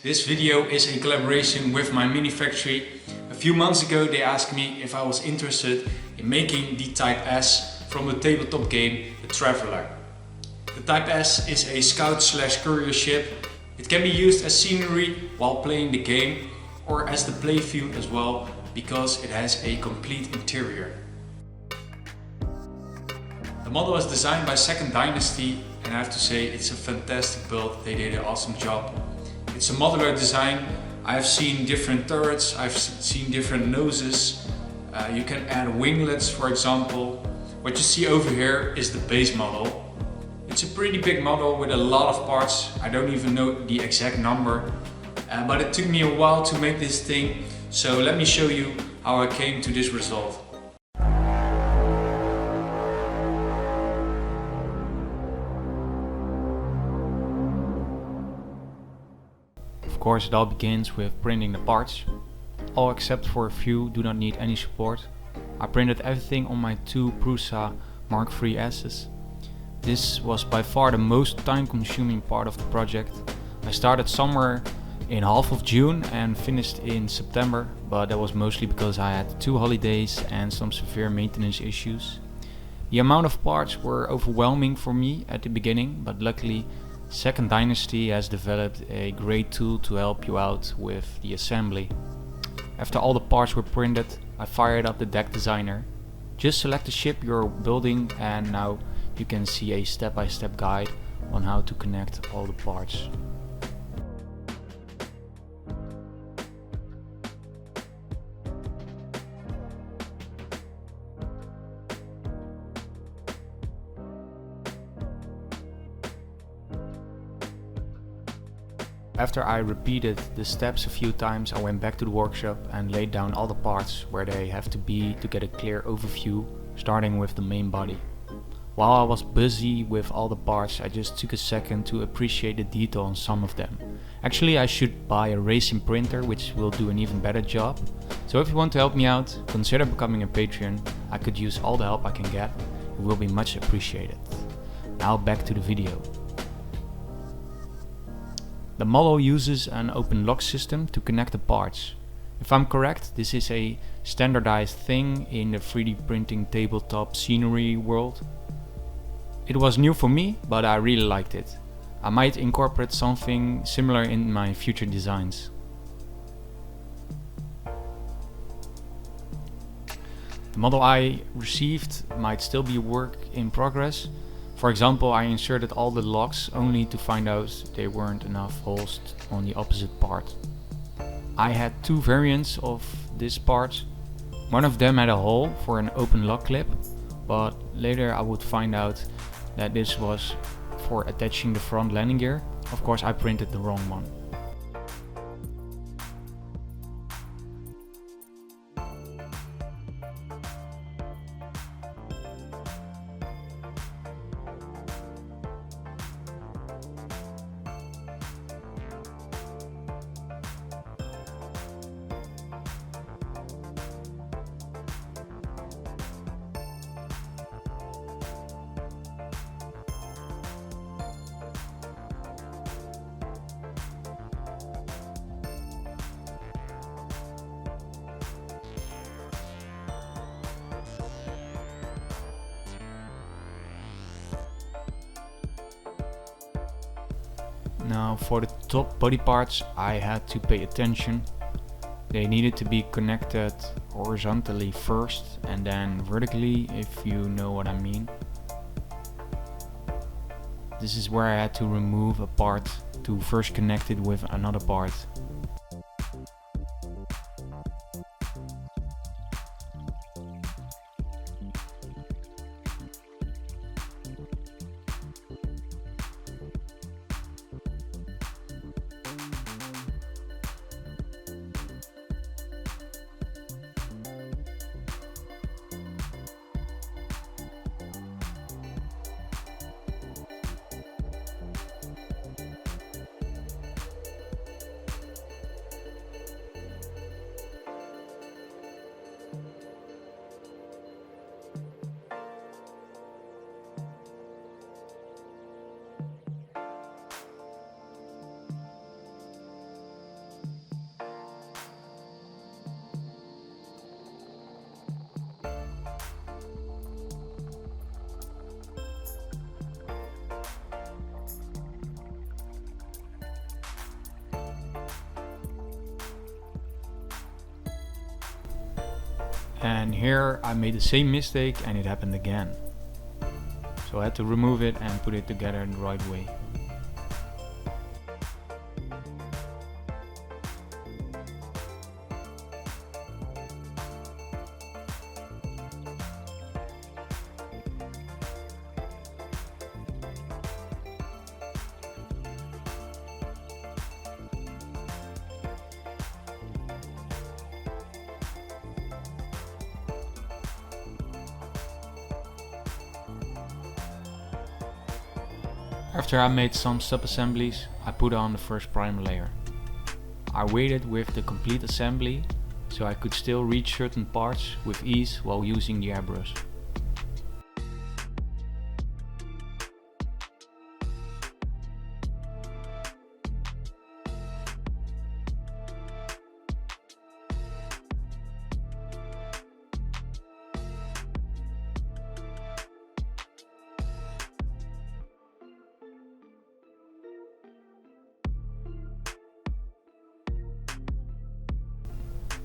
This video is in collaboration with MyMiniFactory. A few months ago they asked me if I was interested in making the Type S from the tabletop game The Traveler. The Type S is a scout/courier ship. It can be used as scenery while playing the game or as the play field as well, because it has a complete interior. The model is designed by Second Dynasty and I have to say it's a fantastic build. They did an awesome job. It's a modular design. I've seen different turrets, I've seen different noses. You can add winglets, for example. What you see over here is the base model. It's a pretty big model with a lot of parts. I don't even know the exact number. But it took me a while to make this thing. So let me show you how I came to this result. Of course, it all begins with printing the parts. All except for a few do not need any support. I printed everything on my two Prusa Mark III S's. This was by far the most time-consuming part of the project. I started somewhere in half of June and finished in September, but that was mostly because I had 2 holidays and some severe maintenance issues. The amount of parts were overwhelming for me at the beginning, but luckily Second Dynasty has developed a great tool to help you out with the assembly. After all the parts were printed, I fired up the deck designer. Just select the ship you're building and now you can see a step-by-step guide on how to connect all the parts. After I repeated the steps a few times, I went back to the workshop and laid down all the parts where they have to be to get a clear overview, starting with the main body. While I was busy with all the parts, I just took a second to appreciate the detail on some of them. Actually, I should buy a racing printer, which will do an even better job. So if you want to help me out, consider becoming a Patreon. I could use all the help I can get. It will be much appreciated. Now back to the video. The model uses an open lock system to connect the parts. If I'm correct, this is a standardized thing in the 3D printing tabletop scenery world. It was new for me, but I really liked it. I might incorporate something similar in my future designs. The model I received might still be a work in progress. For example, I inserted all the locks only to find out there weren't enough holes on the opposite part. I had 2 variants of this part. One of them had a hole for an open lock clip, but later I would find out that this was for attaching the front landing gear. Of course, I printed the wrong one. Now for the top body parts I had to pay attention. They needed to be connected horizontally first and then vertically, if you know what I mean. This is where I had to remove a part to first connect it with another part. And here I made the same mistake and it happened again. So I had to remove it and put it together in the right way. After I made some sub-assemblies, I put on the first primer layer. I waited with the complete assembly so I could still reach certain parts with ease while using the airbrush.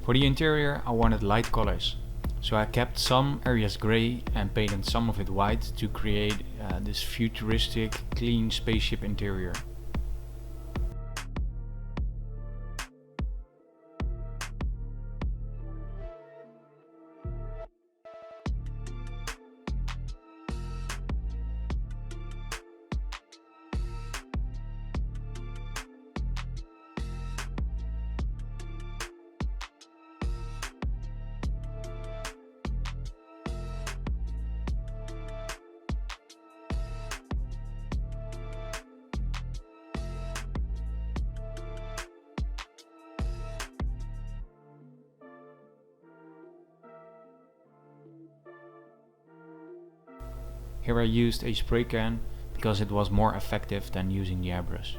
For the interior I wanted light colors, so I kept some areas grey and painted some of it white to create this futuristic, clean spaceship interior. Here I used a spray can because it was more effective than using the airbrush.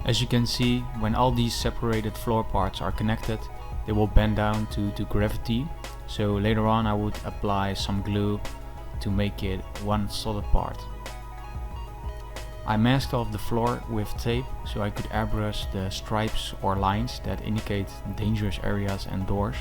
As you can see, when all these separated floor parts are connected, they will bend down to gravity, so later on I would apply some glue to make it one solid part. I masked off the floor with tape so I could airbrush the stripes or lines that indicate dangerous areas and doors.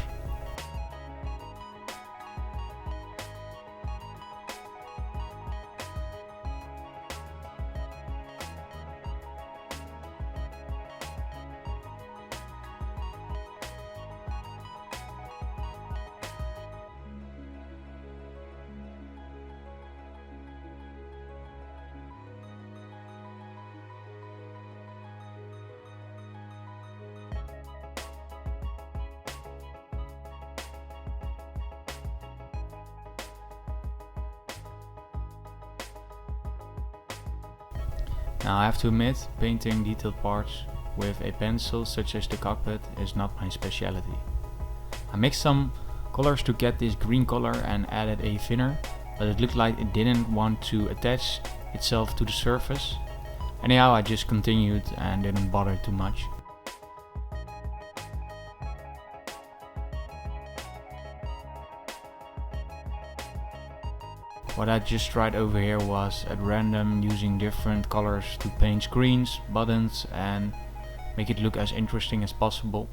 Now I have to admit, painting detailed parts with a pencil such as the cockpit is not my specialty. I mixed some colors to get this green color and added a thinner, but it looked like it didn't want to attach itself to the surface. Anyhow, I just continued and didn't bother too much. What I just tried over here was at random using different colors to paint screens, buttons and make it look as interesting as possible.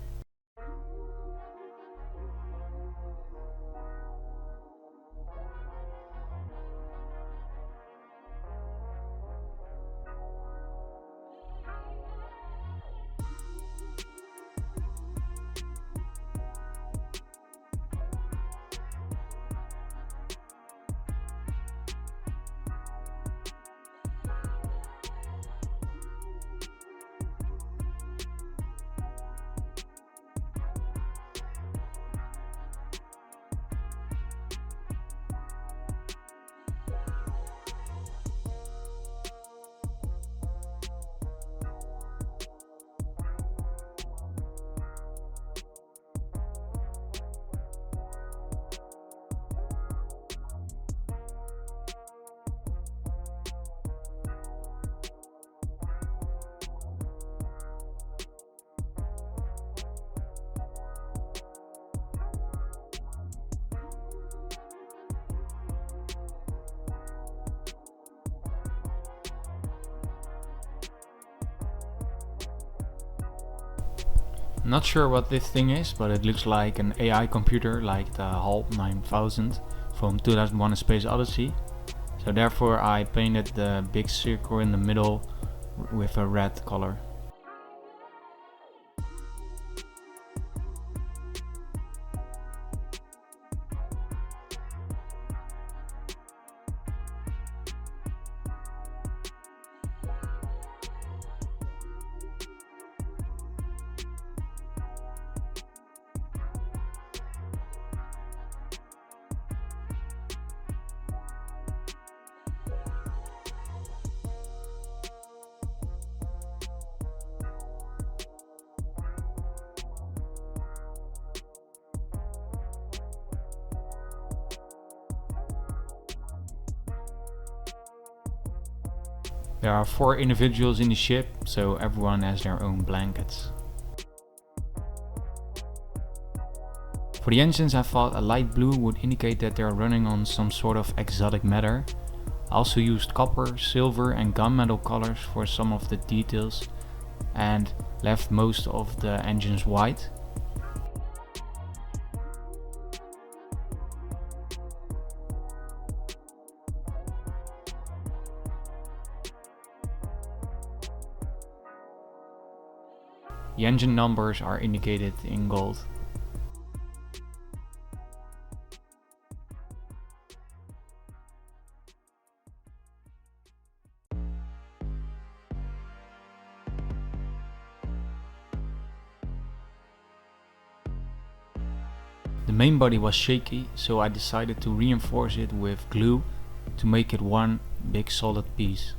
Not sure what this thing is, but it looks like an AI computer like the HAL 9000 from 2001: A Space Odyssey. So therefore I painted the big circle in the middle with a red color. There are 4 individuals in the ship, so everyone has their own blankets. For the engines, I thought a light blue would indicate that they are running on some sort of exotic matter. I also used copper, silver and gunmetal colors for some of the details and left most of the engines white. The engine numbers are indicated in gold. The main body was shaky, so I decided to reinforce it with glue to make it one big solid piece.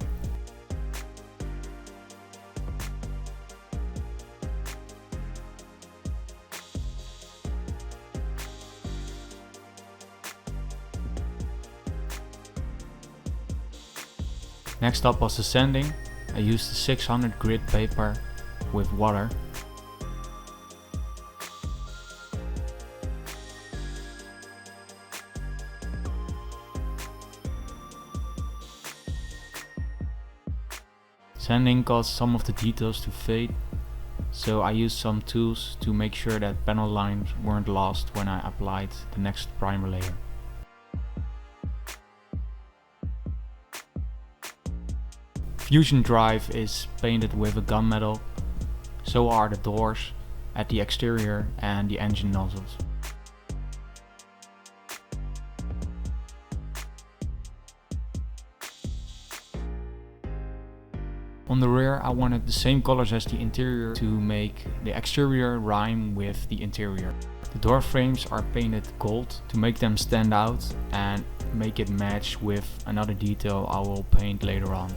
Next up was the sanding. I used the 600 grit paper with water. Sanding caused some of the details to fade, so I used some tools to make sure that panel lines weren't lost when I applied the next primer layer. Fusion drive is painted with a gunmetal, so are the doors at the exterior and the engine nozzles. On the rear I wanted the same colors as the interior to make the exterior rhyme with the interior. The door frames are painted gold to make them stand out and make it match with another detail I will paint later on.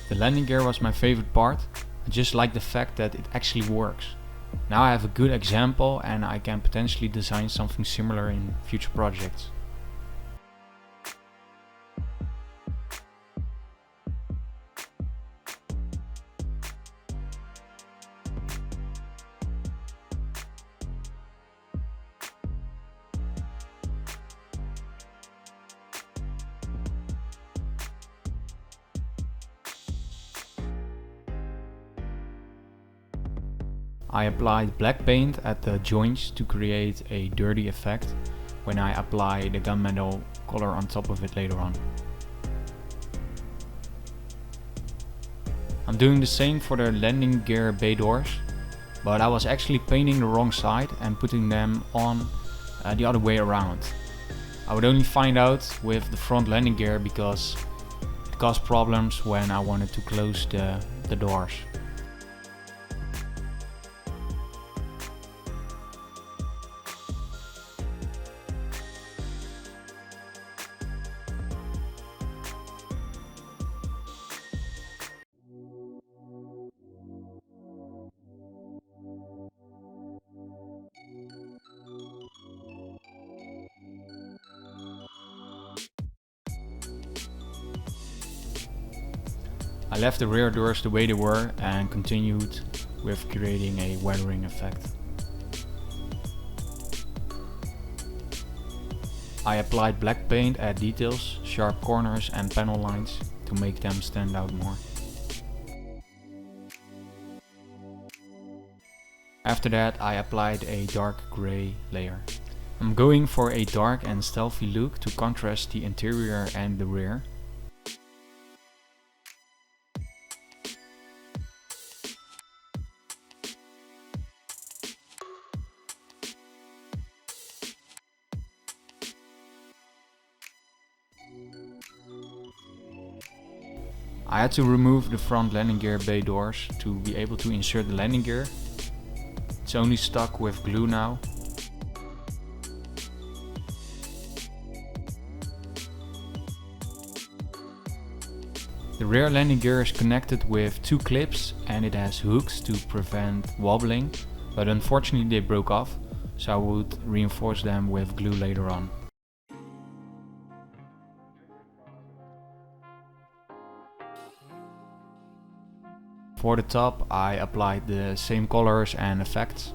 The landing gear was my favorite part. I just like the fact that it actually works. Now I have a good example and I can potentially design something similar in future projects. I applied black paint at the joints to create a dirty effect when I apply the gunmetal color on top of it later on. I'm doing the same for the landing gear bay doors, but I was actually painting the wrong side and putting them on the other way around. I would only find out with the front landing gear because it caused problems when I wanted to close the doors. I left the rear doors the way they were and continued with creating a weathering effect. I applied black paint at details, sharp corners and panel lines to make them stand out more. After that I applied a dark grey layer. I'm going for a dark and stealthy look to contrast the interior and the rear. I had to remove the front landing gear bay doors to be able to insert the landing gear. It's only stuck with glue now. The rear landing gear is connected with two clips and it has hooks to prevent wobbling, but unfortunately they broke off, so I would reinforce them with glue later on. For the top I applied the same colors and effects.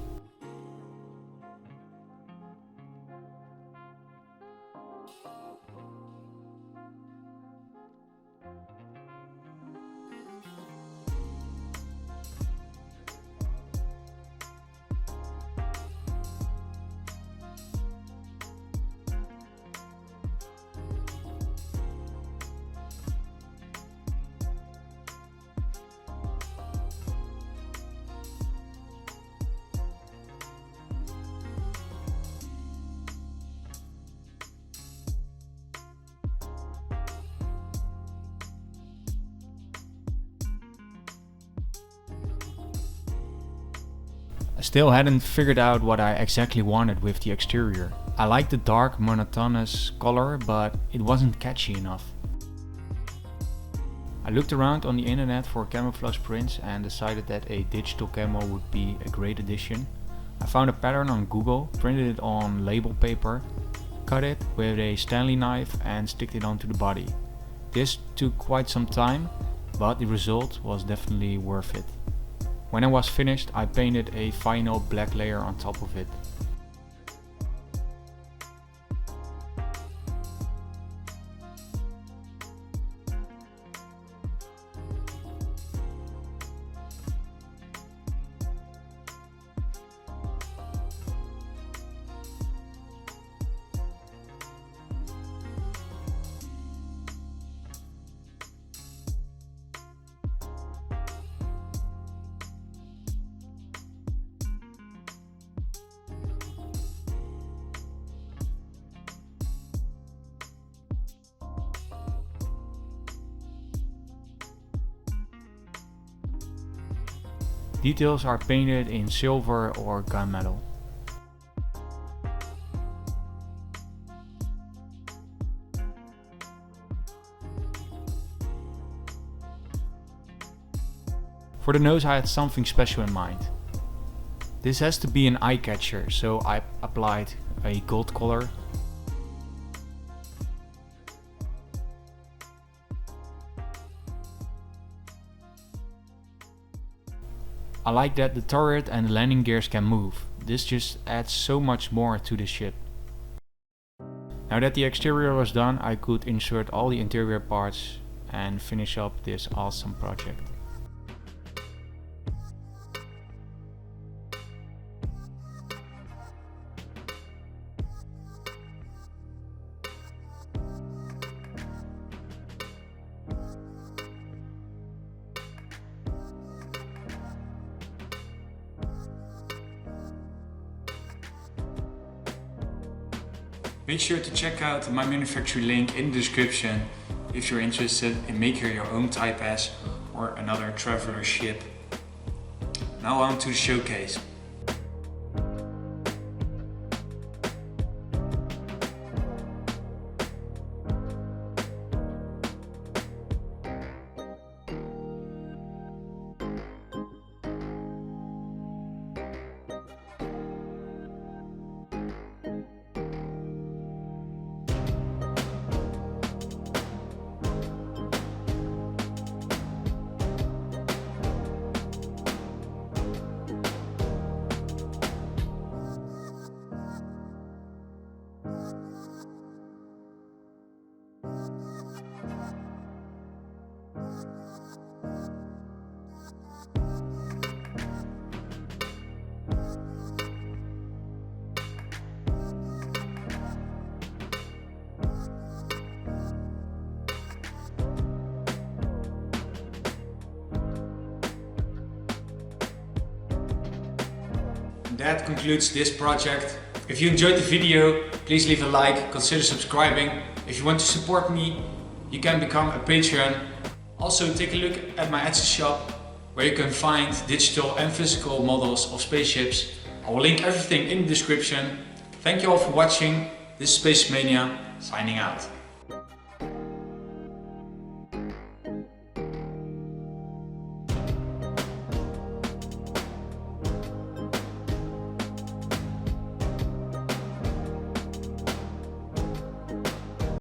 I still hadn't figured out what I exactly wanted with the exterior. I liked the dark monotonous color, but it wasn't catchy enough. I looked around on the internet for camouflage prints and decided that a digital camo would be a great addition. I found a pattern on Google, printed it on label paper, cut it with a Stanley knife and sticked it onto the body. This took quite some time, but the result was definitely worth it. When I was finished, I painted a final black layer on top of it. Details are painted in silver or gunmetal. For the nose I had something special in mind. This has to be an eye catcher, so I applied a gold color. I like that the turret and the landing gears can move. This just adds so much more to the ship. Now that the exterior was done, I could insert all the interior parts and finish up this awesome project. Make sure to check out the MyMiniFactory link in the description if you're interested in making your own Type S or another traveler ship. Now on to the showcase. That concludes this project. If you enjoyed the video, please leave a like, consider subscribing. If you want to support me, you can become a Patreon. Also take a look at my Etsy shop, where you can find digital and physical models of spaceships. I will link everything in the description. Thank you all for watching. This is SpaceshipMania, signing out.